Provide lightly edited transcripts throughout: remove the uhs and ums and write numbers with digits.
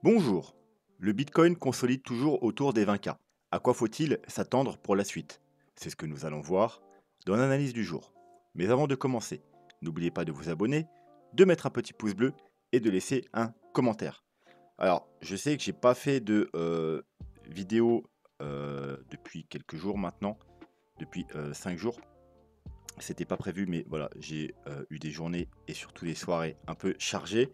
Bonjour. Le Bitcoin consolide toujours autour des 20K. À quoi faut-il s'attendre pour la suite? C'est ce que nous allons voir dans l'analyse du jour. Mais avant de commencer, n'oubliez pas de vous abonner, de mettre un petit pouce bleu et de laisser un commentaire. Alors, je sais que j'ai pas fait de vidéo depuis quelques jours maintenant, depuis 5 jours. C'était pas prévu, mais voilà, j'ai eu des journées et surtout des soirées un peu chargées.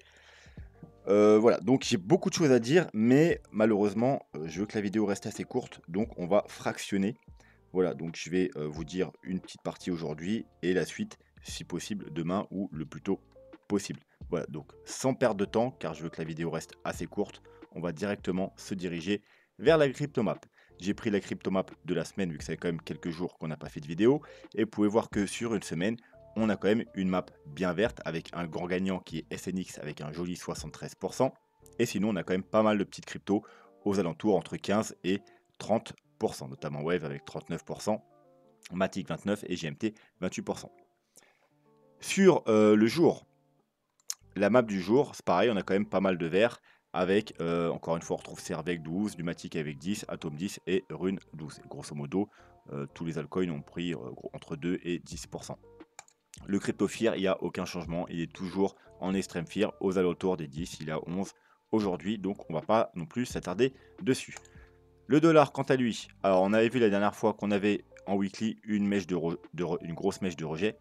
Voilà, donc j'ai beaucoup de choses à dire, mais malheureusement, je veux que la vidéo reste assez courte, donc on va fractionner. Voilà, donc je vais, vous dire une petite partie aujourd'hui et la suite, si possible, demain ou le plus tôt possible. Voilà, donc sans perdre de temps, car je veux que la vidéo reste assez courte, on va directement se diriger vers la cryptomap. J'ai pris la cryptomap de la semaine, vu que ça fait quand même quelques jours qu'on n'a pas fait de vidéo, et vous pouvez voir que sur une semaine, on a quand même une map bien verte avec un grand gagnant qui est SNX avec un joli 73%. Et sinon, on a quand même pas mal de petites cryptos aux alentours entre 15 et 30%, notamment Wave avec 39%, Matic 29% et GMT 28%. Sur le jour, la map du jour, c'est pareil, on a quand même pas mal de verts avec, encore une fois, on retrouve Servec 12, Lumatic avec 10, Atom 10 et Rune 12. Et grosso modo, tous les altcoins ont pris entre 2 et 10%. Le crypto fear, il n'y a aucun changement. Il est toujours en extrême fear aux alentours des 10. Il est à 11 aujourd'hui. Donc, on ne va pas non plus s'attarder dessus. Le dollar, quant à lui, alors on avait vu la dernière fois qu'on avait en weekly une grosse mèche de rejet.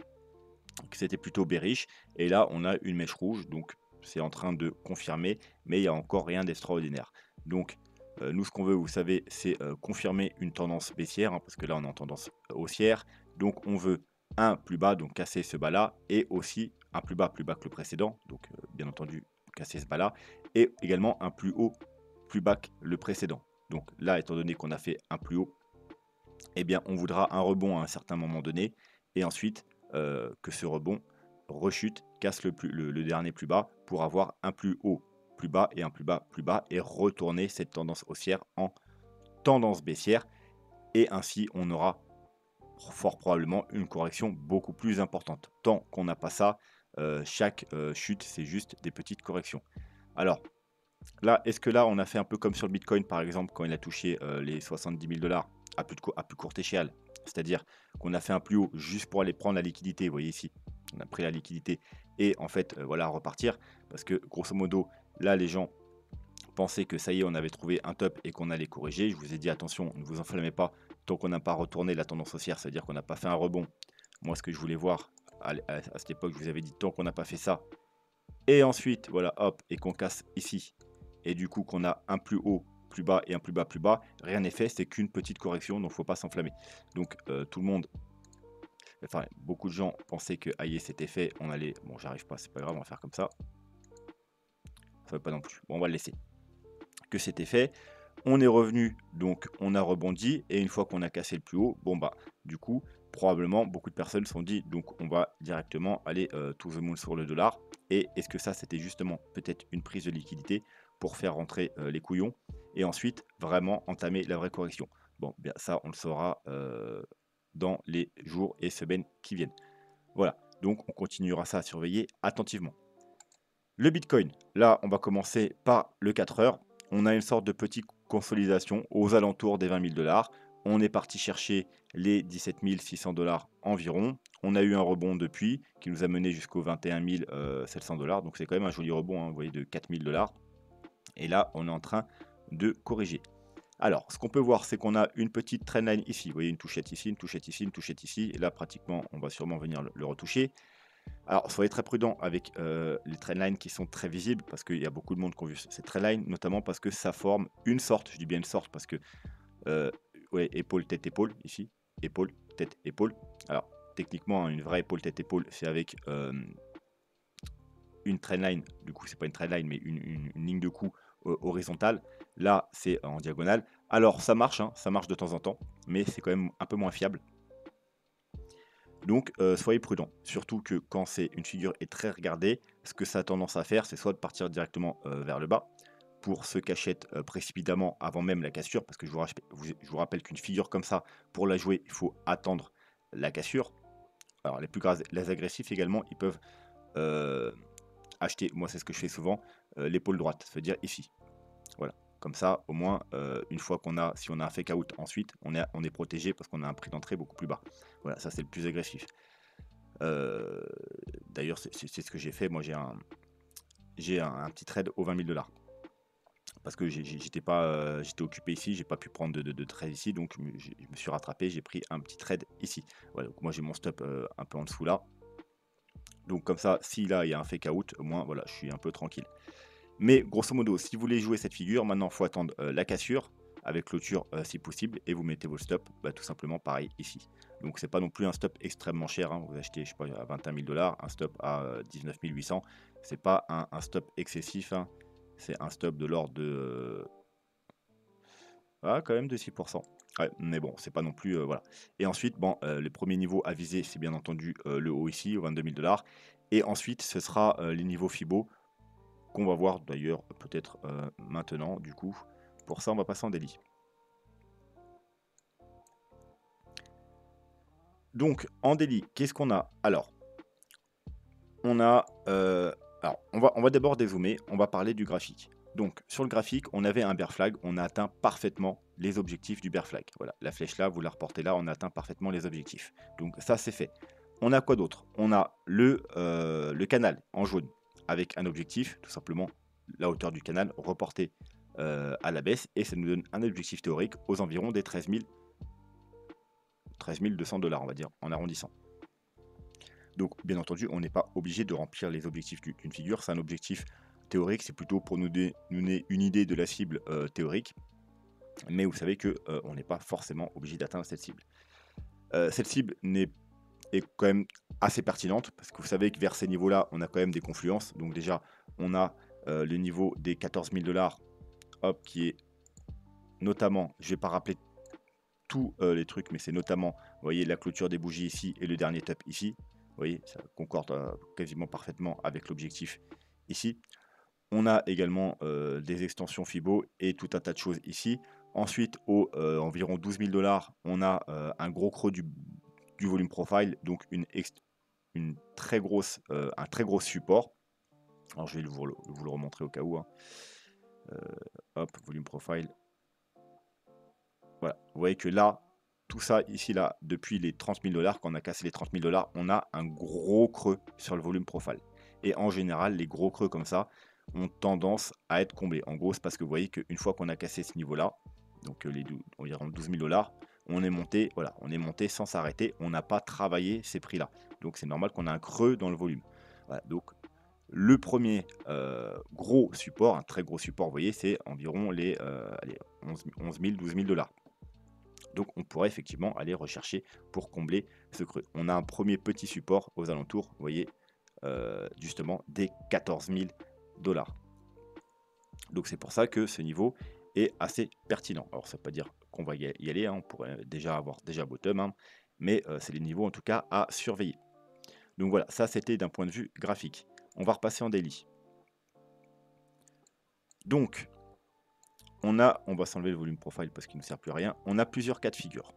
C'était plutôt bearish. Et là, on a une mèche rouge. Donc, c'est en train de confirmer. Mais il n'y a encore rien d'extraordinaire. Donc, nous, ce qu'on veut, vous savez, c'est confirmer une tendance baissière. Parce que là, on est en tendance haussière. Donc, on veut un plus bas, donc casser ce bas là, et aussi un plus bas que le précédent, donc bien entendu casser ce bas là, et également un plus bas que le précédent. Donc là, étant donné qu'on a fait un plus haut, eh bien on voudra un rebond à un certain moment donné, et ensuite que ce rebond rechute, casse le dernier plus bas, pour avoir un plus haut plus bas, et un plus bas, et retourner cette tendance haussière en tendance baissière, et ainsi on aura fort probablement une correction beaucoup plus importante. Tant qu'on n'a pas ça, chaque chute, c'est juste des petites corrections. Alors là, est-ce que là, on a fait un peu comme sur le Bitcoin, par exemple, quand il a touché les 70 000 dollars à plus courte échelle, c'est-à-dire qu'on a fait un plus haut juste pour aller prendre la liquidité, vous voyez ici, on a pris la liquidité et en fait, voilà, repartir, parce que grosso modo, là, les gens pensaient que ça y est, on avait trouvé un top et qu'on allait corriger. Je vous ai dit attention, ne vous enflammez pas tant qu'on n'a pas retourné la tendance haussière, c'est-à-dire qu'on n'a pas fait un rebond. Moi, ce que je voulais voir à cette époque, je vous avais dit tant qu'on n'a pas fait ça. Et ensuite, voilà, hop, et qu'on casse ici. Et du coup, qu'on a un plus haut, plus bas et un plus bas, plus bas. Rien n'est fait, c'est qu'une petite correction, donc faut pas s'enflammer. Donc tout le monde, enfin beaucoup de gens pensaient que aïe, c'était fait, on allait. Bon, j'arrive pas, c'est pas grave, on va faire comme ça. Ça veut pas non plus. Bon, on va le laisser. Que c'était fait. On est revenu, donc on a rebondi, et une fois qu'on a cassé le plus haut, bon bah du coup probablement beaucoup de personnes se sont dit donc on va directement aller to the moon sur le dollar. Et est-ce que ça c'était justement peut-être une prise de liquidité pour faire rentrer les couillons et ensuite vraiment entamer la vraie correction? Bon, bien ça on le saura dans les jours et semaines qui viennent. Voilà, donc on continuera ça à surveiller attentivement. Le Bitcoin, là, on va commencer par le 4 heures. On a une sorte de petite consolidation aux alentours des 20 000 dollars. On est parti chercher les 17 600 dollars environ. On a eu un rebond depuis qui nous a mené jusqu'aux 21 700 dollars. Donc c'est quand même un joli rebond, hein, vous voyez, de 4 000 dollars. Et là, on est en train de corriger. Alors, ce qu'on peut voir, c'est qu'on a une petite trendline ici. Vous voyez, une touchette ici, une touchette ici, une touchette ici. Et là, pratiquement, on va sûrement venir le retoucher. Alors, soyez très prudent avec les trendlines qui sont très visibles, parce qu'il y a beaucoup de monde qui ont vu ces trendlines, notamment parce que ça forme une sorte, je dis bien une sorte, parce que, ouais, épaule, tête, épaule, ici, épaule, tête, épaule. Alors, techniquement, hein, une vraie épaule, tête, épaule, c'est avec une trendline, du coup, c'est pas une trendline, mais une ligne de coup horizontale. Là, c'est en diagonale. Alors, ça marche, hein, ça marche de temps en temps, mais c'est quand même un peu moins fiable. Donc, soyez prudent. Surtout que quand c'est une figure est très regardée, ce que ça a tendance à faire, c'est soit de partir directement vers le bas pour se cachette précipitamment avant même la cassure, parce que je vous rappelle qu'une figure comme ça, pour la jouer, il faut attendre la cassure. Alors, les agressifs également, ils peuvent acheter, moi c'est ce que je fais souvent, l'épaule droite, c'est-à-dire ici. Comme ça, au moins, une fois si on a un fake out ensuite, on est protégé parce qu'on a un prix d'entrée beaucoup plus bas. Voilà, ça c'est le plus agressif. Heu, D'ailleurs, c'est ce que j'ai fait. Moi, j'ai un petit trade aux 20 000 $. Parce que j'étais pas, j'étais occupé ici, j'ai pas pu prendre de trade ici, donc je me suis rattrapé, j'ai pris un petit trade ici. Voilà, donc moi j'ai mon stop, un peu en dessous là. Donc comme ça, si là il y a un fake out, au moins voilà, je suis un peu tranquille. Mais grosso modo, si vous voulez jouer cette figure, maintenant il faut attendre, la cassure avec clôture, si possible, et vous mettez vos stops, bah, tout simplement pareil ici. Donc c'est pas non plus un stop extrêmement cher, hein. Vous achetez, je sais pas, à 21 000 $, un stop à, 19 800. C'est pas un stop excessif, hein. C'est un stop de l'ordre de, quand même de 6. Ouais, mais bon, c'est pas non plus, voilà. Et ensuite, bon, le premier niveau à viser, c'est bien entendu, le haut ici, aux 22 000 $. Et ensuite, ce sera, les niveaux Fibo qu'on va voir d'ailleurs peut-être, maintenant du coup. Pour ça, on va passer en daily. Donc en daily, qu'est-ce qu'on a? Alors, on a, on va d'abord dézoomer, on va parler du graphique. Donc sur le graphique, on avait un bear flag, on a atteint parfaitement les objectifs du bear flag. Voilà, la flèche là, vous la reportez là, on a atteint parfaitement les objectifs. Donc ça, c'est fait. On a quoi d'autre? On a le canal en jaune avec un objectif, tout simplement la hauteur du canal reportée, à la baisse, et ça nous donne un objectif théorique aux environs des 13 200 $, on va dire, en arrondissant. Donc, bien entendu, on n'est pas obligé de remplir les objectifs d'une figure. C'est un objectif théorique, c'est plutôt pour nous donner une idée de la cible, théorique. Mais vous savez que on n'est pas forcément obligé d'atteindre cette cible. Cette cible est quand même assez pertinente parce que vous savez que vers ces niveaux-là, on a quand même des confluences. Donc déjà, on a le niveau des 14 000 $, hop, qui est notamment, je ne vais pas rappeler tous les trucs, mais c'est notamment, vous voyez, la clôture des bougies ici et le dernier top ici. Vous voyez, ça concorde quasiment parfaitement avec l'objectif ici. On a également des extensions Fibo et tout un tas de choses ici. Ensuite, aux environ 12 000 $, on a un gros creux du volume profile, donc une très grosse, un très gros support. Alors je vais vous le remontrer au cas où, hein. Hop, volume profile. Voilà, vous voyez que là, tout ça ici, là, depuis les 30 000 $, quand on a cassé les 30 000 $, on a un gros creux sur le volume profile. Et en général, les gros creux comme ça ont tendance à être comblés. En gros, c'est parce que vous voyez qu'une fois qu'on a cassé ce niveau-là, donc environ 12 000 $, on est monté, voilà, on est monté sans s'arrêter. On n'a pas travaillé ces prix-là. Donc c'est normal qu'on a un creux dans le volume. Voilà, donc le premier gros support, un très gros support, vous voyez, c'est environ les 11 000, 12 000 $. Donc on pourrait effectivement aller rechercher pour combler ce creux. On a un premier petit support aux alentours, vous voyez, justement des 14 000 $. Donc c'est pour ça que ce niveau est assez pertinent. Alors ça ne veut pas dire qu'on va y aller, hein, on pourrait déjà avoir bottom, hein, mais c'est les niveaux en tout cas à surveiller. Donc voilà, ça c'était d'un point de vue graphique. On va repasser en daily. Donc, on va s'enlever le volume profile parce qu'il ne sert plus à rien. On a plusieurs cas de figure.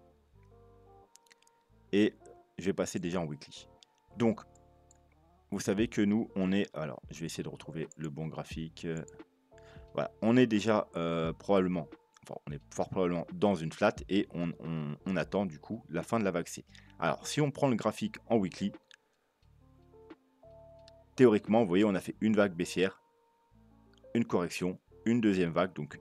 Et je vais passer déjà en weekly. Donc, vous savez que nous, on est... Alors, je vais essayer de retrouver le bon graphique. Voilà, on est déjà probablement... Enfin, on est fort probablement dans une flat et on attend du coup la fin de la vague C. Alors, si on prend le graphique en weekly, théoriquement, vous voyez, on a fait une vague baissière, une correction, une deuxième vague, donc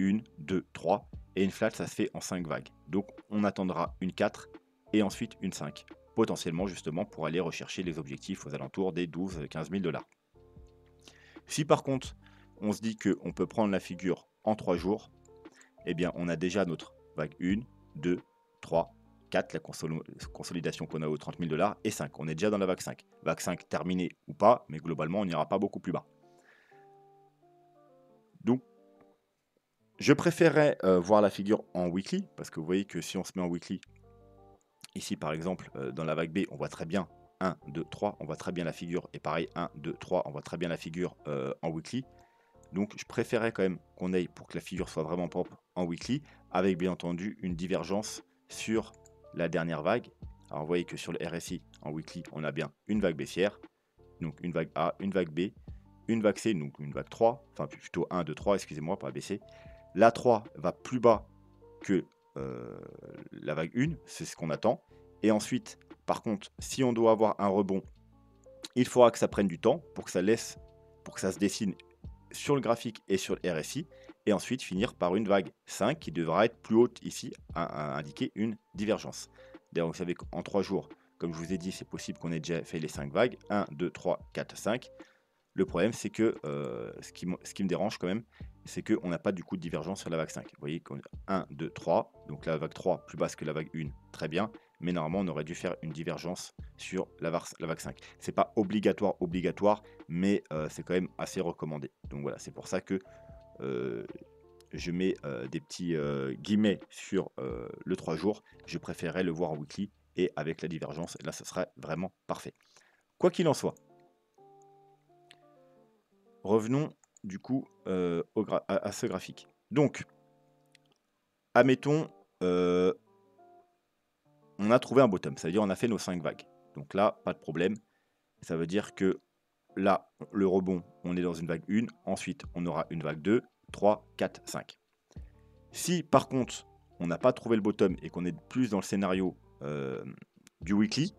1, 2, 3, et une flat, ça se fait en 5 vagues. Donc on attendra une 4 et ensuite une 5, potentiellement justement pour aller rechercher les objectifs aux alentours des 12-15 000 $. Si par contre, on se dit qu'on peut prendre la figure en 3 jours, eh bien on a déjà notre vague 1, 2, 3, 4, la consolidation qu'on a aux 30 000 $, et 5. On est déjà dans la vague 5. Vague 5 terminée ou pas, mais globalement, on n'ira pas beaucoup plus bas. Donc, je préférerais voir la figure en weekly, parce que vous voyez que si on se met en weekly, ici par exemple, dans la vague B, on voit très bien 1, 2, 3, on voit très bien la figure, et pareil 1, 2, 3, on voit très bien la figure en weekly. Donc je préférerais quand même qu'on aille pour que la figure soit vraiment propre en weekly, avec bien entendu une divergence sur la dernière vague. Alors vous voyez que sur le RSI, en weekly, on a bien une vague baissière, donc une vague A, une vague B, une vague C, donc une vague 3, enfin plutôt 1, 2, 3, excusez-moi, pas baisser. La 3 va plus bas que la vague 1, c'est ce qu'on attend. Et ensuite, par contre, si on doit avoir un rebond, il faudra que ça prenne du temps pour que ça se dessine sur le graphique et sur le RSI, et ensuite finir par une vague 5 qui devra être plus haute ici, à indiquer une divergence. D'ailleurs, vous savez qu'en 3 jours, comme je vous ai dit, c'est possible qu'on ait déjà fait les 5 vagues, 1, 2, 3, 4, 5. Le problème, c'est que ce qui me dérange quand même, c'est qu'on n'a pas du coup de divergence sur la vague 5. Vous voyez qu'on a 1, 2, 3, donc la vague 3 plus basse que la vague 1, très bien, mais normalement on aurait dû faire une divergence sur la vague 5. C'est pas obligatoire, mais c'est quand même assez recommandé. Donc voilà, c'est pour ça que je mets des petits guillemets sur le 3 jours. Je préférerais le voir en weekly et avec la divergence, et là ce serait vraiment parfait. Quoi qu'il en soit, revenons du coup à ce graphique. Donc, admettons, on a trouvé un bottom, c'est-à-dire on a fait nos 5 vagues. Donc là, pas de problème. Ça veut dire que là, le rebond, on est dans une vague 1, ensuite on aura une vague 2, 3, 4, 5. Si par contre, on n'a pas trouvé le bottom et qu'on est plus dans le scénario du weekly,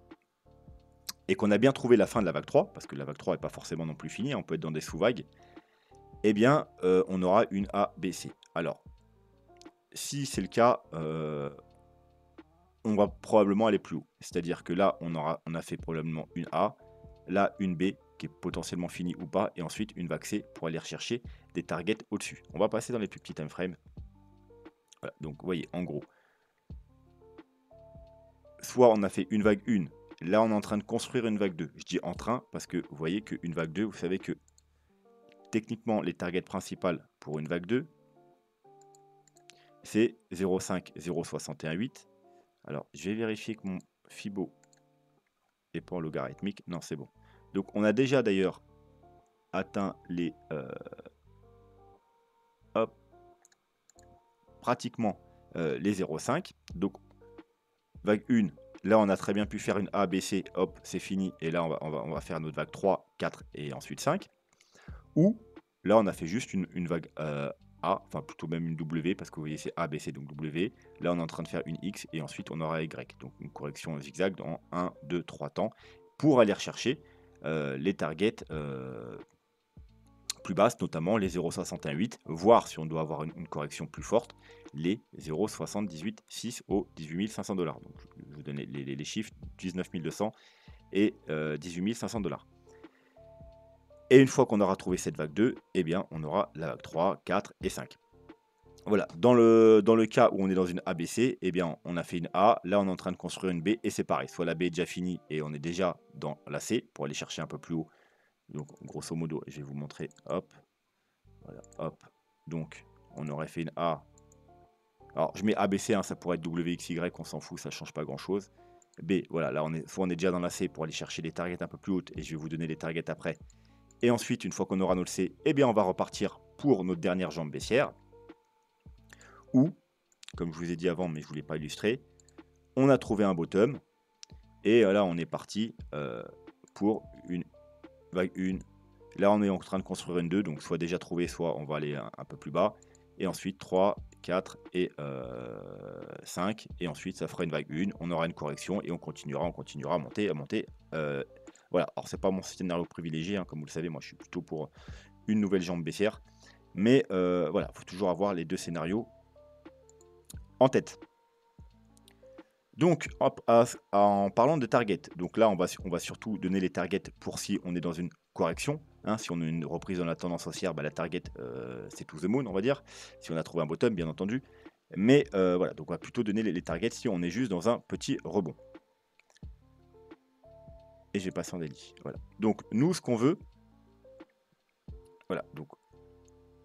et qu'on a bien trouvé la fin de la vague 3, parce que la vague 3 n'est pas forcément non plus finie, on peut être dans des sous-vagues, eh bien, on aura une A, B, C. Alors, si c'est le cas, on va probablement aller plus haut. C'est-à-dire que là, on a fait probablement une A, là, une B, qui est potentiellement finie ou pas, et ensuite une vague C pour aller rechercher des targets au-dessus. On va passer dans les plus petits time frames. Voilà, donc vous voyez, en gros, soit on a fait une vague 1, là on est en train de construire une vague 2. Je dis en train parce que vous voyez qu'une vague 2, vous savez que techniquement, les targets principales pour une vague 2, c'est 0,5, 0,618. Alors, je vais vérifier que mon Fibo n'est pas en logarithmique. Non, c'est bon. Donc, on a déjà d'ailleurs atteint les... pratiquement les 0,5. Donc, vague 1, là, on a très bien pu faire une A, B, C. Hop, c'est fini. Et là, on va faire notre vague 3, 4 et ensuite 5. Ou, là, on a fait juste une vague A, enfin plutôt même une W, parce que vous voyez c'est A, B, C, donc W. Là on est en train de faire une X et ensuite on aura Y. Donc une correction zigzag dans 1, 2, 3 temps pour aller rechercher les targets plus basses, notamment les 0,618, voire si on doit avoir une correction plus forte, les 0,786 au 18 500 $. Donc je vous donne les chiffres, 19 200 et 18 500 $. Et une fois qu'on aura trouvé cette vague 2, eh bien, on aura la vague 3, 4 et 5. Voilà, dans le cas où on est dans une ABC, eh bien, on a fait une A, là on est en train de construire une B, et c'est pareil, soit la B est déjà finie et on est déjà dans la C, pour aller chercher un peu plus haut. Donc, grosso modo, je vais vous montrer, hop, voilà, hop. Donc, on aurait fait une A. Alors, je mets ABC, hein, ça pourrait être WXY, on s'en fout, ça ne change pas grand-chose. B, voilà, là, soit on est déjà dans la C pour aller chercher les targets un peu plus hautes, et je vais vous donner les targets après. Et ensuite, une fois qu'on aura notre C, eh bien, on va repartir pour notre dernière jambe baissière. Ou, comme je vous ai dit avant, mais je ne voulais pas illustrer, on a trouvé un bottom. Et là, on est parti pour une vague 1. Là, on est en train de construire une 2. Donc, soit déjà trouvé, soit on va aller un peu plus bas. Et ensuite, 3, 4 et 5. Et ensuite, ça fera une vague 1. On aura une correction et on continuera à monter, voilà, alors c'est pas mon scénario privilégié, hein, comme vous le savez, moi je suis plutôt pour une nouvelle jambe baissière. Mais voilà, il faut toujours avoir les deux scénarios en tête. Donc, en parlant de target, donc là on va surtout donner les targets pour si on est dans une correction. Hein, si on a une reprise dans la tendance haussière, bah, la target c'est to the moon, on va dire. Si on a trouvé un bottom, bien entendu. Mais voilà, donc on va plutôt donner les targets si on est juste dans un petit rebond. Et j'ai passé en daily. Voilà. Donc nous, ce qu'on veut, voilà, donc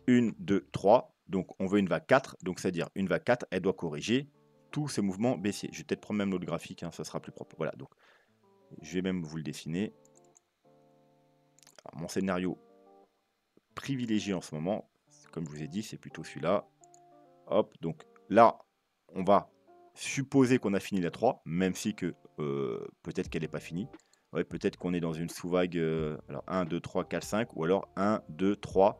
1, 2, 3, donc on veut une vague 4, donc c'est-à-dire une vague 4, elle doit corriger tous ces mouvements baissiers. Je vais peut-être prendre même l'autre graphique, hein, ça sera plus propre. Voilà, donc je vais même vous le dessiner. Alors, mon scénario privilégié en ce moment, comme je vous ai dit, c'est plutôt celui-là. Hop, donc là, on va supposer qu'on a fini la 3, même si que peut-être qu'elle n'est pas finie. Ouais, peut-être qu'on est dans une sous-vague, alors 1, 2, 3, 4, 5, ou alors 1, 2, 3,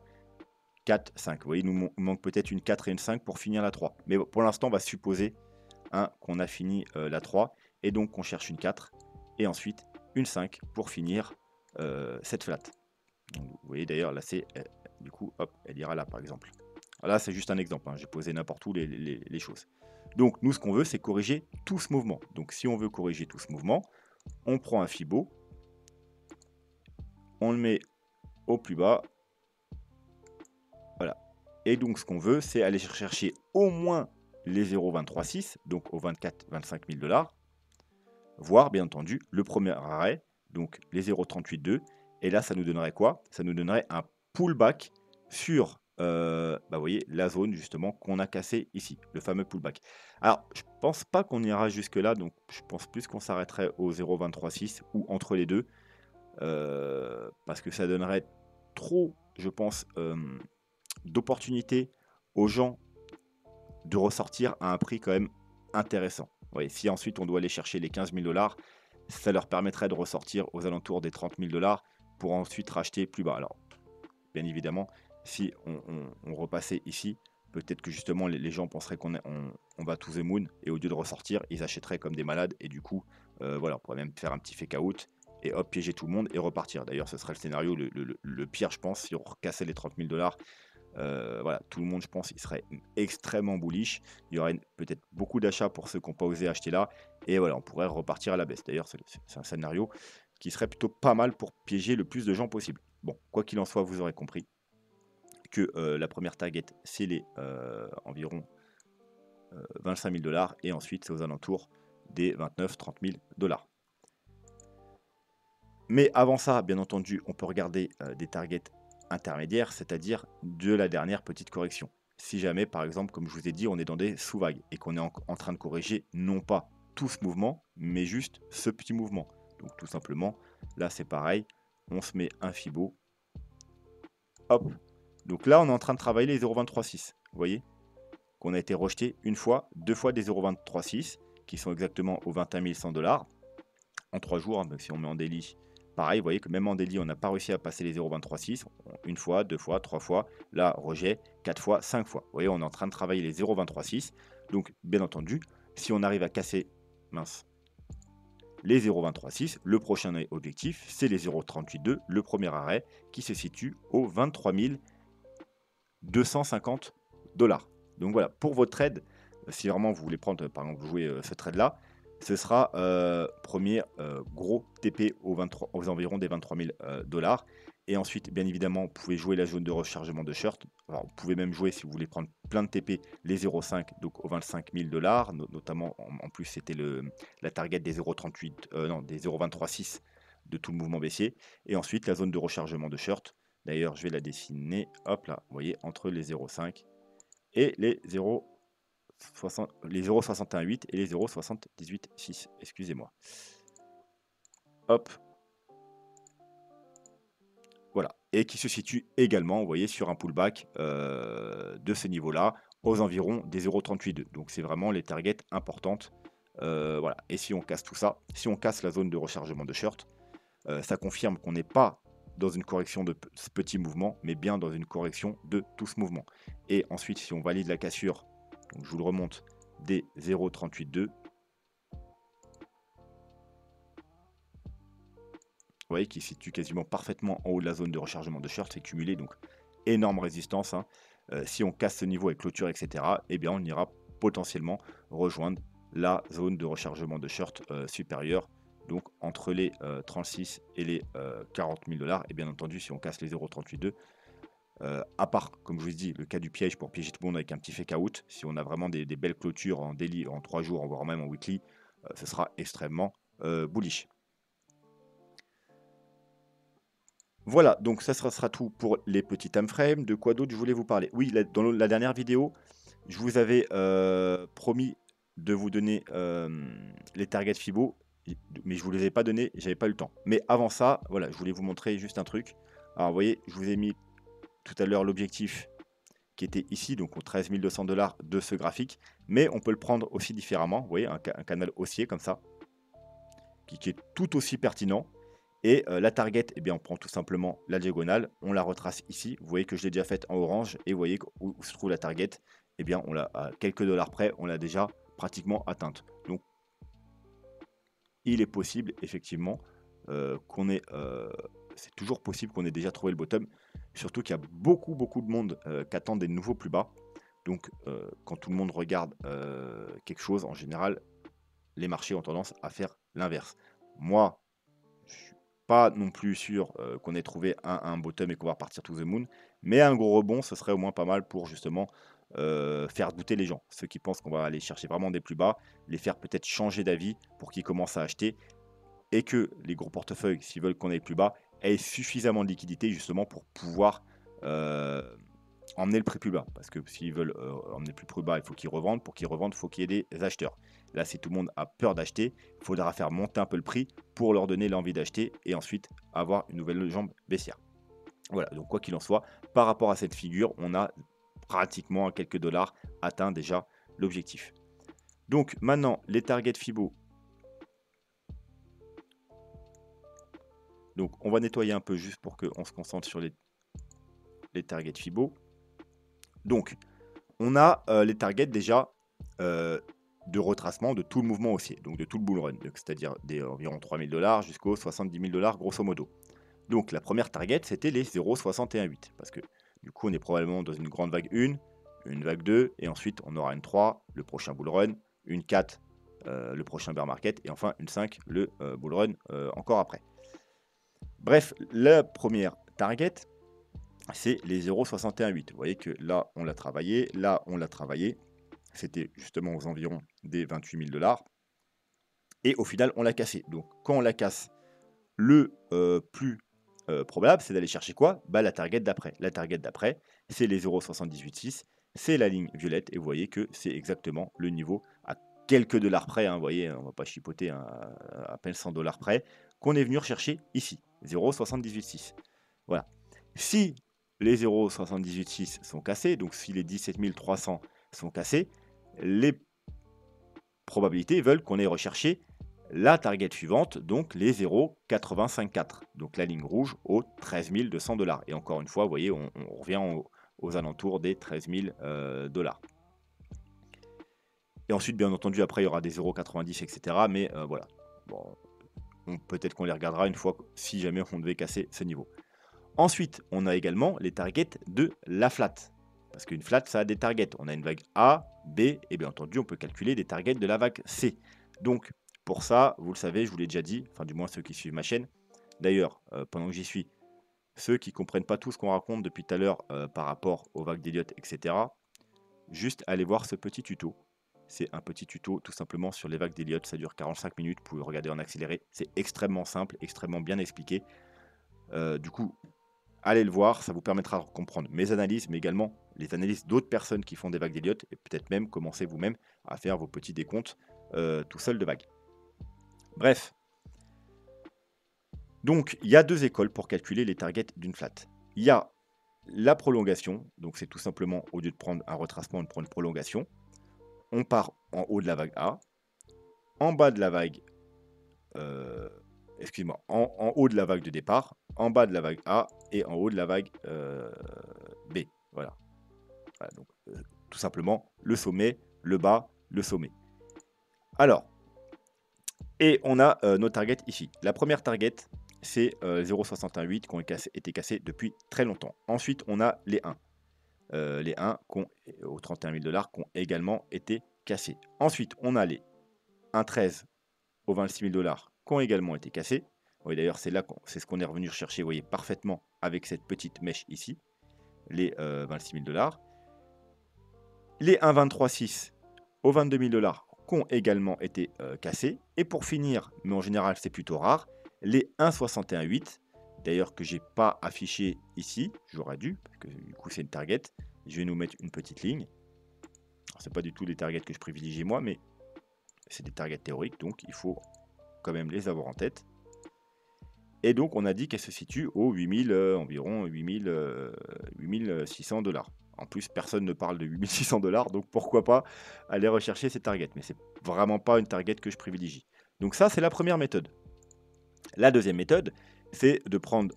4, 5. Vous voyez, il nous manque peut-être une 4 et une 5 pour finir la 3. Mais pour l'instant, on va supposer qu'on a fini la 3 et donc qu'on cherche une 4 et ensuite une 5 pour finir cette flat. Donc, vous voyez d'ailleurs là c'est du coup hop, elle ira là par exemple. Là c'est juste un exemple, j'ai posé n'importe où les choses. Donc nous ce qu'on veut c'est corriger tout ce mouvement. Donc si on veut corriger tout ce mouvement, on prend un Fibo, on le met au plus bas. Voilà. Et donc ce qu'on veut c'est aller chercher au moins les 0,236, donc aux 24-25 000 $, voire bien entendu le premier arrêt, donc les 0,382. Et là, ça nous donnerait quoi? Ça nous donnerait un pullback sur vous voyez, la zone justement qu'on a cassée ici, le fameux pullback. Alors, je pense pas qu'on ira jusque-là, donc je pense plus qu'on s'arrêterait au 0,236 ou entre les deux, parce que ça donnerait trop, je pense, d'opportunités aux gens de ressortir à un prix quand même intéressant. Vous voyez, si ensuite on doit aller chercher les 15 000 $, ça leur permettrait de ressortir aux alentours des 30 000 $ pour ensuite racheter plus bas. Alors, bien évidemment, si on repassait ici, peut-être que justement les gens penseraient qu'on va to the moon et au lieu de ressortir, ils achèteraient comme des malades et du coup, voilà, on pourrait même faire un petit fake out et hop, piéger tout le monde et repartir. D'ailleurs, ce serait le scénario le pire, je pense, si on recassait les 30 000 $. Voilà, tout le monde, je pense, il serait extrêmement bullish. Il y aurait peut-être beaucoup d'achats pour ceux qui n'ont pas osé acheter là. Et voilà, on pourrait repartir à la baisse. D'ailleurs, c'est un scénario qui serait plutôt pas mal pour piéger le plus de gens possible. Bon, quoi qu'il en soit, vous aurez compris que la première target, c'est les environ 25 000 $. Et ensuite, c'est aux alentours des 29-30 000 $. Mais avant ça, bien entendu, on peut regarder des targets intermédiaire, c'est-à-dire de la dernière petite correction. Si jamais, par exemple, comme je vous ai dit, on est dans des sous-vagues et qu'on est en train de corriger non pas tout ce mouvement, mais juste ce petit mouvement. Donc tout simplement, là c'est pareil, on se met un Fibo. Hop. Donc là, on est en train de travailler les 0,236. Vous voyez qu'on a été rejeté une fois, deux fois des 0,236 qui sont exactement aux 21 100 $ en 3 jours. Hein, donc si on met en daily, pareil, vous voyez que même en daily, on n'a pas réussi à passer les 0,236. Une fois, deux fois, trois fois. Là, rejet, 4 fois, 5 fois. Vous voyez, on est en train de travailler les 0,236. Donc, bien entendu, si on arrive à casser, les 0,236, le prochain objectif, c'est les 0,382, le premier arrêt, qui se situe aux 23 250 $. Donc voilà, pour votre trade, si vraiment vous voulez prendre, par exemple, jouer ce trade-là, ce sera premier gros TP aux environs des 23 000 $. Et ensuite, bien évidemment, vous pouvez jouer la zone de rechargement de shirt. Alors, vous pouvez même jouer, si vous voulez prendre plein de TP, les 0,5, donc aux 25 000 $. Notamment, en plus, c'était la target des 0,38, non, des 0,236 de tout le mouvement baissier. Et ensuite, la zone de rechargement de shirt. D'ailleurs, je vais la dessiner, hop là, vous voyez, entre les 0,5 et les 0,618 et les 0,786, excusez-moi. Hop. Voilà. Et qui se situe également, vous voyez, sur un pullback de ce niveau-là, aux environs des 0,382. Donc c'est vraiment les targets importantes. Voilà. Et si on casse tout ça, si on casse la zone de rechargement de shirt, ça confirme qu'on n'est pas dans une correction de ce petit mouvement, mais bien dans une correction de tout ce mouvement. Et ensuite, si on valide la cassure, donc je vous le remonte, des 0,382, vous voyez, qui se situe quasiment parfaitement en haut de la zone de rechargement de shirt, c'est cumulé, donc énorme résistance. Si on casse ce niveau avec clôture, etc., eh bien on ira potentiellement rejoindre la zone de rechargement de shirt supérieure, donc entre les 36 et les 40 000 $. Et bien entendu, si on casse les 0,382, à part, comme je vous dis, le cas du piège pour piéger tout le monde avec un petit fake out, si on a vraiment des belles clôtures en daily, en 3 jours, voire même en weekly, ce sera extrêmement bullish. Voilà, donc ça sera tout pour les petits time frames. De quoi d'autre je voulais vous parler? Oui, dans la dernière vidéo, je vous avais promis de vous donner les targets Fibo, mais je ne vous les ai pas donnés, j'avais pas eu le temps. Mais avant ça, voilà, je voulais vous montrer juste un truc. Alors, vous voyez, je vous ai mis tout à l'heure l'objectif qui était ici, donc aux 13 200 $ de ce graphique, mais on peut le prendre aussi différemment. Vous voyez, un canal haussier comme ça, qui est tout aussi pertinent. Et la target, eh bien, on prend tout simplement la diagonale, on la retrace ici. Vous voyez que je l'ai déjà faite en orange et vous voyez où se trouve la target. Eh bien, on l'a à quelques dollars près, on l'a déjà pratiquement atteinte. Donc, il est possible effectivement qu'on ait, c'est toujours possible qu'on ait déjà trouvé le bottom. Surtout qu'il y a beaucoup, beaucoup de monde qui attend des nouveaux plus bas. Donc, quand tout le monde regarde quelque chose, en général, les marchés ont tendance à faire l'inverse. Moi, je suis pas non plus sûr qu'on ait trouvé un bottom et qu'on va repartir to the moon, mais un gros rebond, ce serait au moins pas mal pour justement faire douter les gens. Ceux qui pensent qu'on va aller chercher vraiment des plus bas, les faire peut-être changer d'avis pour qu'ils commencent à acheter et que les gros portefeuilles, s'ils veulent qu'on aille plus bas, aient suffisamment de liquidité justement pour pouvoir emmener le prix plus bas. Parce que s'ils veulent emmener le prix plus bas, il faut qu'ils revendent. Pour qu'ils revendent, il faut qu'il y ait des acheteurs. Là, si tout le monde a peur d'acheter, il faudra faire monter un peu le prix pour leur donner l'envie d'acheter et ensuite avoir une nouvelle jambe baissière. Voilà, donc quoi qu'il en soit, par rapport à cette figure, on a pratiquement à quelques dollars atteint déjà l'objectif. Donc maintenant, les targets Fibo. Donc on va nettoyer un peu juste pour qu'on se concentre sur les targets Fibo. Donc, on a les targets déjà de retracement de tout le mouvement haussier, donc de tout le bull run, c'est-à-dire des environ 3 000 $ jusqu'aux 70 000 $ grosso modo. Donc la première target, c'était les 0,618, parce que du coup, on est probablement dans une grande vague 1, une vague 2, et ensuite on aura une 3, le prochain bull run, une 4, le prochain bear market, et enfin une 5, le bull run encore après. Bref, la première target, c'est les 0,618. Vous voyez que là, on l'a travaillé, là, on l'a travaillé. C'était justement aux environs des 28 000 $. Et au final, on l'a cassé. Donc, quand on la casse, le plus probable, c'est d'aller chercher quoi? Bah, la target d'après. La target d'après, c'est les 0,686. C'est la ligne violette. Et vous voyez que c'est exactement le niveau à quelques dollars près. Hein, vous voyez, on ne va pas chipoter à peine 100 $ près, qu'on est venu rechercher ici. 0,786. Voilà. Si les 0,786 sont cassés, donc si les 17 300 sont cassés, les probabilités veulent qu'on ait recherché la target suivante, donc les 0,854, donc la ligne rouge aux 13 200 $. Et encore une fois, vous voyez, on revient aux alentours des 13 000 $. Et ensuite, bien entendu, après, il y aura des 0,90, etc. Mais voilà, bon, peut-être qu'on les regardera une fois si jamais on devait casser ce niveau. Ensuite, on a également les targets de la flat. Parce qu'une flat, ça a des targets. On a une vague A, B, et bien entendu, on peut calculer des targets de la vague C. Donc, pour ça, vous le savez, je vous l'ai déjà dit, enfin du moins ceux qui suivent ma chaîne. D'ailleurs, pendant que j'y suis, ceux qui ne comprennent pas tout ce qu'on raconte depuis tout à l'heure par rapport aux vagues d'Elliott, etc., juste allez voir ce petit tuto. C'est un petit tuto tout simplement sur les vagues d'Elliott. Ça dure 45 minutes, vous pouvez le regarder en accéléré. C'est extrêmement simple, extrêmement bien expliqué. Du coup, allez le voir, ça vous permettra de comprendre mes analyses, mais également les analyses d'autres personnes qui font des vagues d'Elliott, et peut-être même commencer vous-même à faire vos petits décomptes tout seul de vagues. Bref. Donc, il y a deux écoles pour calculer les targets d'une flat. Il y a la prolongation, donc c'est tout simplement, au lieu de prendre un retracement, on prend une prolongation. On part en haut de la vague A, en bas de la vague, excuse-moi, en haut de la vague de départ, en bas de la vague A et en haut de la vague B. Voilà. Voilà, donc, tout simplement, le sommet, le bas, le sommet. Alors, et on a nos targets ici. La première target, c'est 0,618 qui ont été cassés depuis très longtemps. Ensuite, on a les 1. Les 1 aux 31 000 $ qui ont également été cassés. Ensuite, on a les 1,13 aux 26 000 $ qui ont également été cassés. Oui, d'ailleurs, c'est ce qu'on est revenu chercher, vous voyez, parfaitement avec cette petite mèche ici, les 26 000 $. Les 1,23,6 aux 22 000 $ qui ont également été cassés. Et pour finir, mais en général c'est plutôt rare, les 1,618, d'ailleurs que j'ai pas affiché ici, j'aurais dû, parce que du coup c'est une target. Je vais nous mettre une petite ligne. C'est pas du tout les targets que je privilégie moi, mais c'est des targets théoriques, donc il faut quand même les avoir en tête. Et donc on a dit qu'elle se situe aux environ 8600 $. En plus, personne ne parle de 8600 $, donc pourquoi pas aller rechercher ces targets. Mais c'est vraiment pas une target que je privilégie. Donc ça, c'est la première méthode. La deuxième méthode, c'est de prendre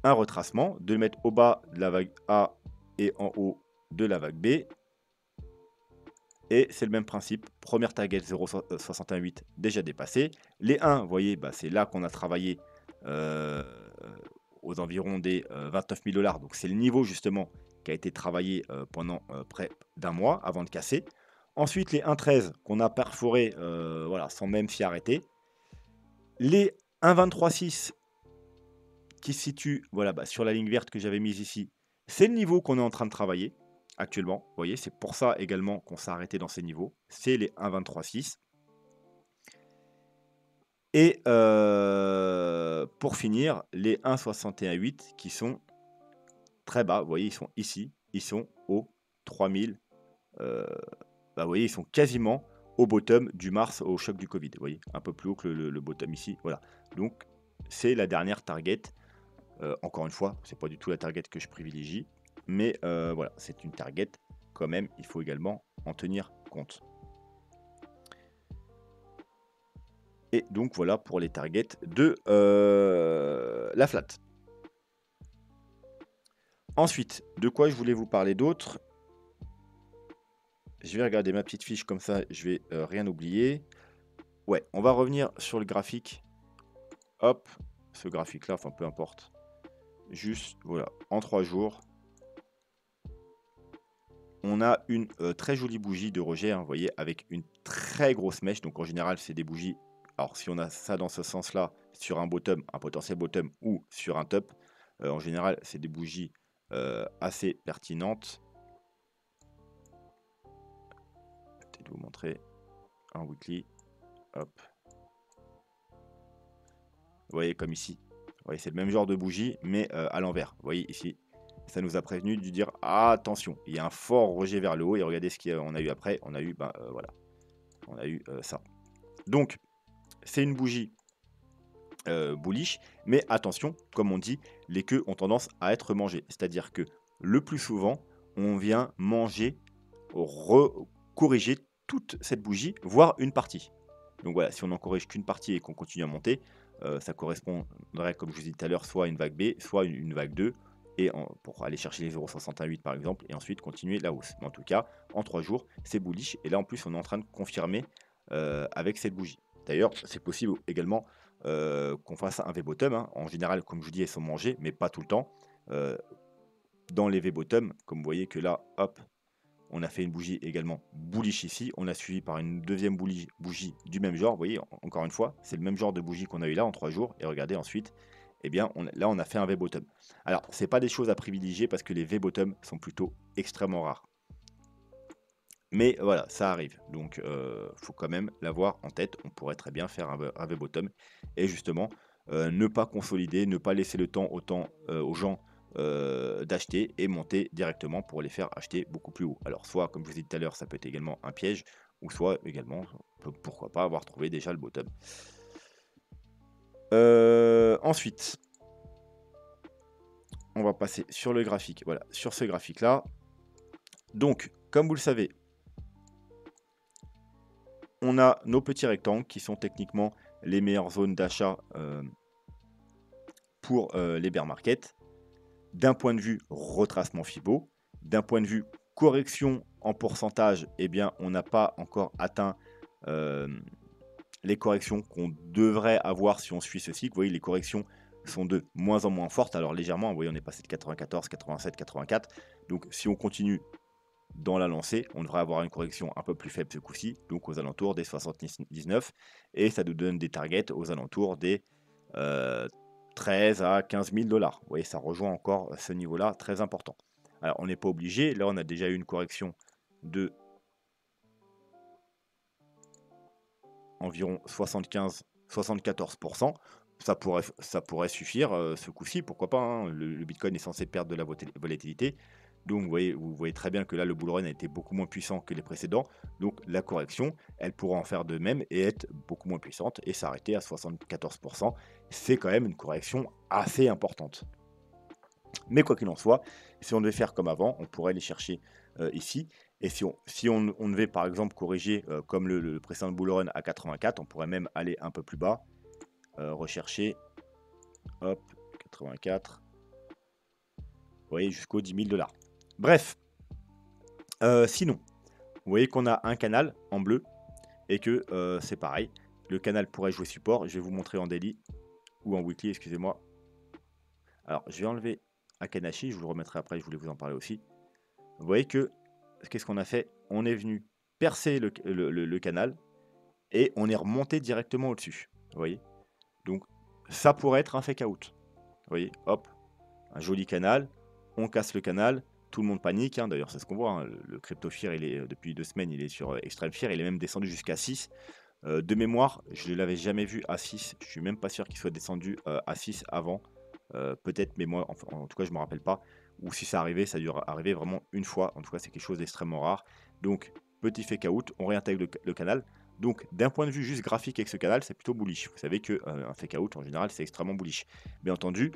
un retracement, de le mettre au bas de la vague A et en haut de la vague B. Et c'est le même principe, première target 0,68 déjà dépassé. Les 1, vous voyez, bah, c'est là qu'on a travaillé euh, aux environs des 29 000 $. Donc c'est le niveau justement qui a été travaillé pendant près d'un mois avant de casser. Ensuite, les 1,13 qu'on a perforé voilà, sans même s'y arrêter. Les 1,23,6 qui se situent voilà, bah, sur la ligne verte que j'avais mise ici, c'est le niveau qu'on est en train de travailler actuellement. Vous voyez, c'est pour ça également qu'on s'est arrêté dans ces niveaux. C'est les 1,23,6. Et pour finir, les 1,61,8 qui sont très bas. Vous voyez, ils sont ici. Ils sont au 3000. Bah, vous voyez, ils sont quasiment au bottom du mars au choc du Covid. Vous voyez, un peu plus haut que le bottom ici. Voilà. Donc, c'est la dernière target. Encore une fois, c'est pas du tout la target que je privilégie. Mais voilà, c'est une target quand même. Il faut également en tenir compte. Et donc voilà pour les targets de la flat. Ensuite, de quoi je voulais vous parler d'autre? Je vais regarder ma petite fiche comme ça, je vais rien oublier. Ouais, on va revenir sur le graphique. Hop, ce graphique-là, enfin peu importe. Juste, voilà, en 3 jours, on a une très jolie bougie de rejet, hein, vous voyez, avec une très grosse mèche. Donc en général, c'est des bougies. Alors si on a ça dans ce sens-là, sur un bottom, un potentiel bottom ou sur un top, en général, c'est des bougies assez pertinentes. Peut-être vous montrer un weekly. Hop. Vous voyez, comme ici. Vous voyez, c'est le même genre de bougie, mais à l'envers. Vous voyez, ici, ça nous a prévenu de dire attention, il y a un fort rejet vers le haut. Et regardez ce qu'on a eu après. On a eu, ben, voilà, on a eu ça. Donc, c'est une bougie bullish, mais attention, comme on dit, les queues ont tendance à être mangées. C'est-à-dire que le plus souvent, on vient manger, corriger toute cette bougie, voire une partie. Donc voilà, si on n'en corrige qu'une partie et qu'on continue à monter, ça correspondrait, comme je vous ai dit tout à l'heure, soit à une vague B, soit une vague 2, et pour aller chercher les 0,68 par exemple, et ensuite continuer la hausse. Mais en tout cas, en 3 jours, c'est bullish, et là en plus, on est en train de confirmer avec cette bougie. D'ailleurs, c'est possible également qu'on fasse un V-bottom. Hein. En général, comme je vous dis, elles sont mangées, mais pas tout le temps. Dans les V-bottom, comme vous voyez que là, hop, on a fait une bougie également bullish ici. On a suivi par une deuxième bougie du même genre. Vous voyez, encore une fois, c'est le même genre de bougie qu'on a eu là en 3 jours. Et regardez ensuite, eh bien, là, on a fait un V-bottom. Alors, ce n'est pas des choses à privilégier parce que les V-bottom sont plutôt extrêmement rares. Mais voilà, ça arrive. Donc, faut quand même l'avoir en tête. On pourrait très bien faire un V-bottom. Et justement, ne pas consolider, ne pas laisser le temps aux gens d'acheter et monter directement pour les faire acheter beaucoup plus haut. Alors, soit, comme je vous ai dit tout à l'heure, ça peut être également un piège, ou soit également, pourquoi pas avoir trouvé déjà le bottom. Ensuite, on va passer sur le graphique. Voilà, sur ce graphique-là. Donc, comme vous le savez, on a nos petits rectangles qui sont techniquement les meilleures zones d'achat pour les bear markets. D'un point de vue retracement Fibo, d'un point de vue correction en pourcentage, eh bien, on n'a pas encore atteint les corrections qu'on devrait avoir si on suit ce cycle. Vous voyez, les corrections sont de moins en moins fortes. Alors légèrement, vous voyez, on est passé de 94, 87, 84. Donc si on continue dans la lancée, on devrait avoir une correction un peu plus faible ce coup-ci, donc aux alentours des 79, et ça nous donne des targets aux alentours des 13 à 15 000 $. Vous voyez, ça rejoint encore ce niveau-là très important. Alors, on n'est pas obligé, là on a déjà eu une correction de environ 74%. Ça pourrait suffire ce coup-ci, pourquoi pas, hein. Le Bitcoin est censé perdre de la volatilité. Donc vous voyez très bien que là, le bull run a été beaucoup moins puissant que les précédents. Donc la correction, elle pourra en faire de même et être beaucoup moins puissante et s'arrêter à 74%. C'est quand même une correction assez importante. Mais quoi qu'il en soit, si on devait faire comme avant, on pourrait les chercher ici. Et si on devait par exemple corriger comme le précédent bull run à 84, on pourrait même aller un peu plus bas, rechercher Hop, 84. Vous voyez, jusqu'aux 10 000 $. Bref, sinon, vous voyez qu'on a un canal en bleu et que c'est pareil. Le canal pourrait jouer support. Je vais vous montrer en daily ou en weekly, excusez-moi. Alors, je vais enlever Akanashi, je vous le remettrai après, je voulais vous en parler aussi. Vous voyez que, qu'est-ce qu'on a fait? On est venu percer le canal et on est remonté directement au-dessus. Vous voyez? Donc, ça pourrait être un fake out. Vous voyez? Hop, un joli canal, on casse le canal, tout le monde panique, hein. D'ailleurs c'est ce qu'on voit, hein. Le Crypto Fear, il est, depuis 2 semaines, il est sur Extreme Fear, il est même descendu jusqu'à 6. De mémoire, je ne l'avais jamais vu à 6, je suis même pas sûr qu'il soit descendu à 6 avant, peut-être, mais moi, en tout cas, je ne me rappelle pas, ou si ça arrivait, ça a dû arriver vraiment une fois, en tout cas, c'est quelque chose d'extrêmement rare. Donc, petit fake out, on réintègre le canal. Donc, d'un point de vue juste graphique avec ce canal, c'est plutôt bullish. Vous savez qu'un fake out, en général, c'est extrêmement bullish. Bien entendu,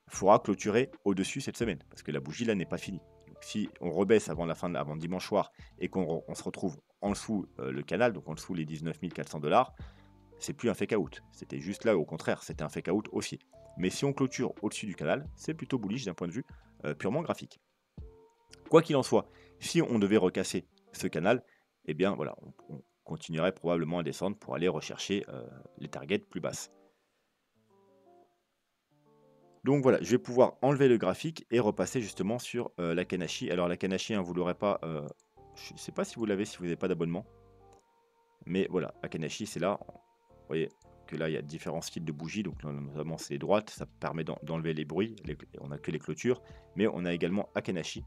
il faudra clôturer au-dessus cette semaine, parce que la bougie, là, n'est pas finie. Donc, si on rebaisse avant dimanche soir, et qu'on se retrouve en dessous le canal, donc en dessous les 19 400 $, c'est plus un fake out. C'était juste là, au contraire, c'était un fake out haussier. Mais si on clôture au-dessus du canal, c'est plutôt bullish d'un point de vue purement graphique. Quoi qu'il en soit, si on devait recasser ce canal, eh bien voilà, on continuerait probablement à descendre pour aller rechercher les targets plus basses. Donc voilà, je vais pouvoir enlever le graphique et repasser justement sur la Kanashi. Alors la Kanashi, hein, vous l'aurez pas, je ne sais pas si vous l'avez, si vous n'avez pas d'abonnement. Mais voilà, la Kanashi, c'est là. Vous voyez que là, il y a différents styles de bougies. Donc notamment, c'est les droites, ça permet d'enlever les bruits. On n'a que les clôtures. Mais on a également Akanashi,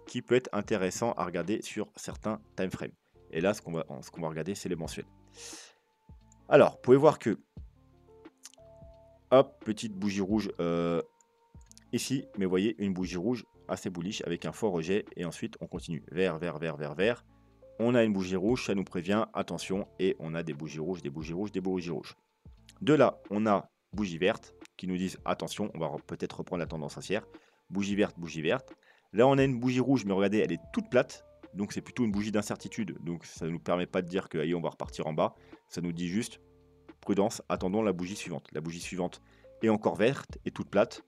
qui peut être intéressant à regarder sur certains time frames. Et là, ce qu'on va regarder, c'est les mensuels. Alors, vous pouvez voir que, hop, petite bougie rouge ici, mais vous voyez, une bougie rouge assez bullish avec un fort rejet. Et ensuite, on continue vert, vert, vert, vert, vert. On a une bougie rouge, ça nous prévient, attention, et on a des bougies rouges, des bougies rouges, des bougies rouges. De là, on a bougie verte qui nous disent attention, on va peut-être reprendre la tendance haussière. Bougie verte, bougie verte. Là, on a une bougie rouge, mais regardez, elle est toute plate. Donc, c'est plutôt une bougie d'incertitude. Donc, ça ne nous permet pas de dire que, on va repartir en bas. Ça nous dit juste prudence, attendons la bougie suivante. La bougie suivante est encore verte et toute plate.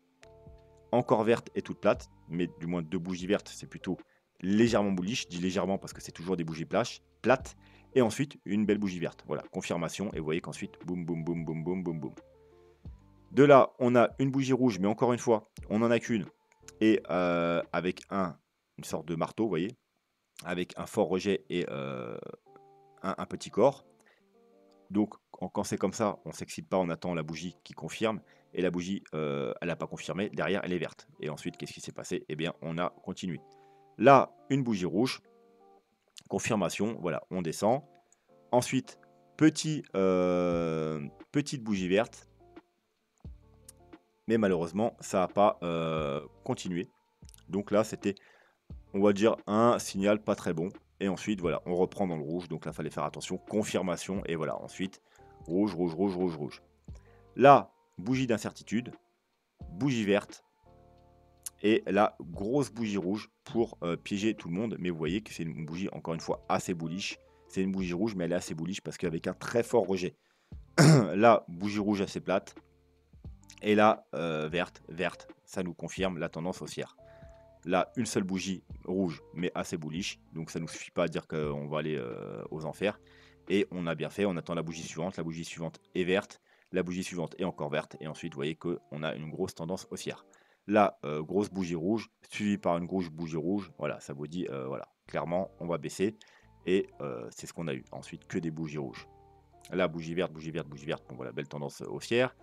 Encore verte et toute plate, mais du moins 2 bougies vertes, c'est plutôt légèrement bullish. Je dis légèrement parce que c'est toujours des bougies plates. Et ensuite, une belle bougie verte. Voilà, confirmation. Et vous voyez qu'ensuite, boum, boum, boum, boum, boum, boum, boum. De là, on a une bougie rouge, mais encore une fois, on n'en a qu'une. Et avec une sorte de marteau, vous voyez, avec un fort rejet et un petit corps. Donc, quand c'est comme ça, on ne s'excite pas, on attend la bougie qui confirme. Et la bougie, elle n'a pas confirmé. Derrière, elle est verte. Et ensuite, qu'est-ce qui s'est passé? Eh bien, on a continué. Là, une bougie rouge. Confirmation. Voilà, on descend. Ensuite, petite bougie verte. Mais malheureusement, ça n'a pas continué. Donc là, c'était, on va dire, un signal pas très bon. Et ensuite, voilà, on reprend dans le rouge. Donc là, il fallait faire attention. Confirmation. Et voilà, ensuite, rouge, rouge, rouge, rouge, rouge. Là, bougie d'incertitude, bougie verte, et là, grosse bougie rouge pour piéger tout le monde. Mais vous voyez que c'est une bougie, encore une fois, assez bullish. C'est une bougie rouge, mais elle est assez bullish parce qu'avec un très fort rejet. Là, bougie rouge assez plate. Et là, verte, verte, ça nous confirme la tendance haussière. Là, une seule bougie rouge, mais assez bullish. Donc ça ne nous suffit pas à dire qu'on va aller aux enfers. Et on a bien fait, on attend la bougie suivante. La bougie suivante est verte. La bougie suivante est encore verte. Et ensuite, vous voyez qu'on a une grosse tendance haussière. Là, grosse bougie rouge, suivie par une grosse bougie rouge. Voilà, ça vous dit, voilà, clairement, on va baisser. Et c'est ce qu'on a eu. Ensuite, que des bougies rouges. Là, bougie verte, bougie verte, bougie verte. Bon, voilà, belle tendance haussière.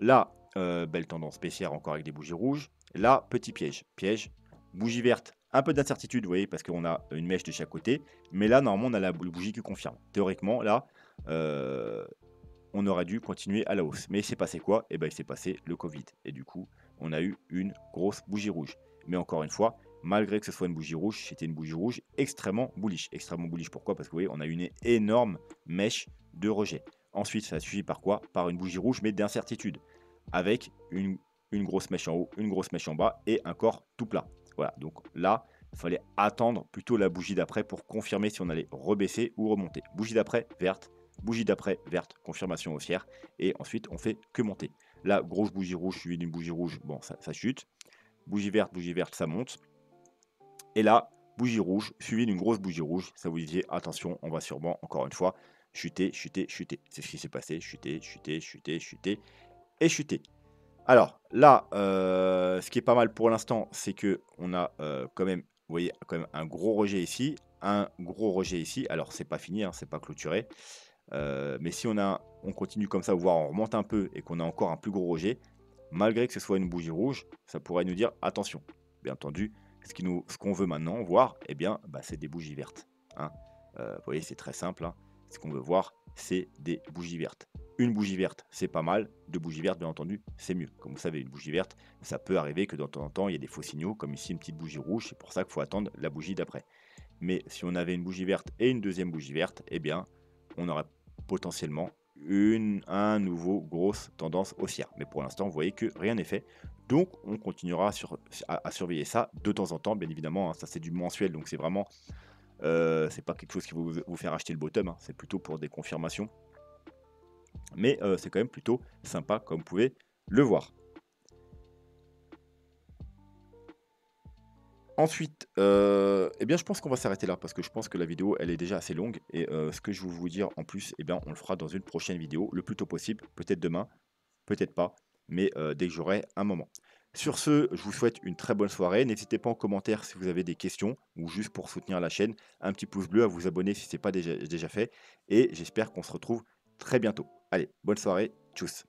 Là, belle tendance baissière encore avec des bougies rouges. Là, petit piège. Piège, bougie verte, un peu d'incertitude, vous voyez, parce qu'on a une mèche de chaque côté. Mais là, normalement, on a la bougie qui confirme. Théoriquement, là, on aurait dû continuer à la hausse. Mais il s'est passé quoi? Eh bien, il s'est passé le Covid. Et du coup, on a eu une grosse bougie rouge. Mais encore une fois, malgré que ce soit une bougie rouge, c'était une bougie rouge extrêmement bullish. Extrêmement bullish, pourquoi? Parce que vous voyez, on a une énorme mèche de rejet. Ensuite, ça a suivi par quoi? Par une bougie rouge, mais d'incertitude. Avec une grosse mèche en haut, une grosse mèche en bas et un corps tout plat. Voilà, donc là, il fallait attendre plutôt la bougie d'après pour confirmer si on allait rebaisser ou remonter. Bougie d'après, verte. Bougie d'après, verte, confirmation haussière. Et ensuite, on fait que monter. Là, grosse bougie rouge suivie d'une bougie rouge, bon, ça chute. Bougie verte, ça monte. Et là, bougie rouge suivie d'une grosse bougie rouge. Ça vous disait, attention, on va sûrement, encore une fois, chuter, chuter, chuter. C'est ce qui s'est passé. Chuter, chuter, chuter, chuter et chuter. Alors là, ce qui est pas mal pour l'instant, c'est que on a, quand même, vous voyez, quand même un gros rejet ici, un gros rejet ici. Alors c'est pas fini, hein, c'est pas clôturé, mais si on continue comme ça, voire on remonte un peu et qu'on a encore un plus gros rejet, malgré que ce soit une bougie rouge, ça pourrait nous dire: «Attention». Bien entendu, ce qu'on veut maintenant voir, eh bien, bah, c'est des bougies vertes, hein. Vous voyez, c'est très simple, hein. Ce qu'on veut voir, c'est des bougies vertes. Une bougie verte, c'est pas mal. 2 bougies vertes, bien entendu, c'est mieux. Comme vous savez, une bougie verte, ça peut arriver que de temps en temps, il y ait des faux signaux, comme ici une petite bougie rouge. C'est pour ça qu'il faut attendre la bougie d'après. Mais si on avait une bougie verte et une deuxième bougie verte, eh bien, on aurait potentiellement un nouveau grosse tendance haussière. Mais pour l'instant, vous voyez que rien n'est fait. Donc, on continuera à surveiller ça de temps en temps, bien évidemment, hein. Ça, c'est du mensuel, donc c'est vraiment, c'est pas quelque chose qui va vous faire acheter le bottom, hein. C'est plutôt pour des confirmations. Mais c'est quand même plutôt sympa, comme vous pouvez le voir. Ensuite, eh bien, je pense qu'on va s'arrêter là parce que je pense que la vidéo, elle est déjà assez longue et ce que je veux vous dire en plus, eh bien, on le fera dans une prochaine vidéo, le plus tôt possible, peut-être demain, peut-être pas, mais dès que j'aurai un moment. Sur ce, je vous souhaite une très bonne soirée. N'hésitez pas en commentaire si vous avez des questions ou juste pour soutenir la chaîne, un petit pouce bleu, à vous abonner si ce n'est pas déjà fait et j'espère qu'on se retrouve très bientôt. Allez, bonne soirée, tchuss.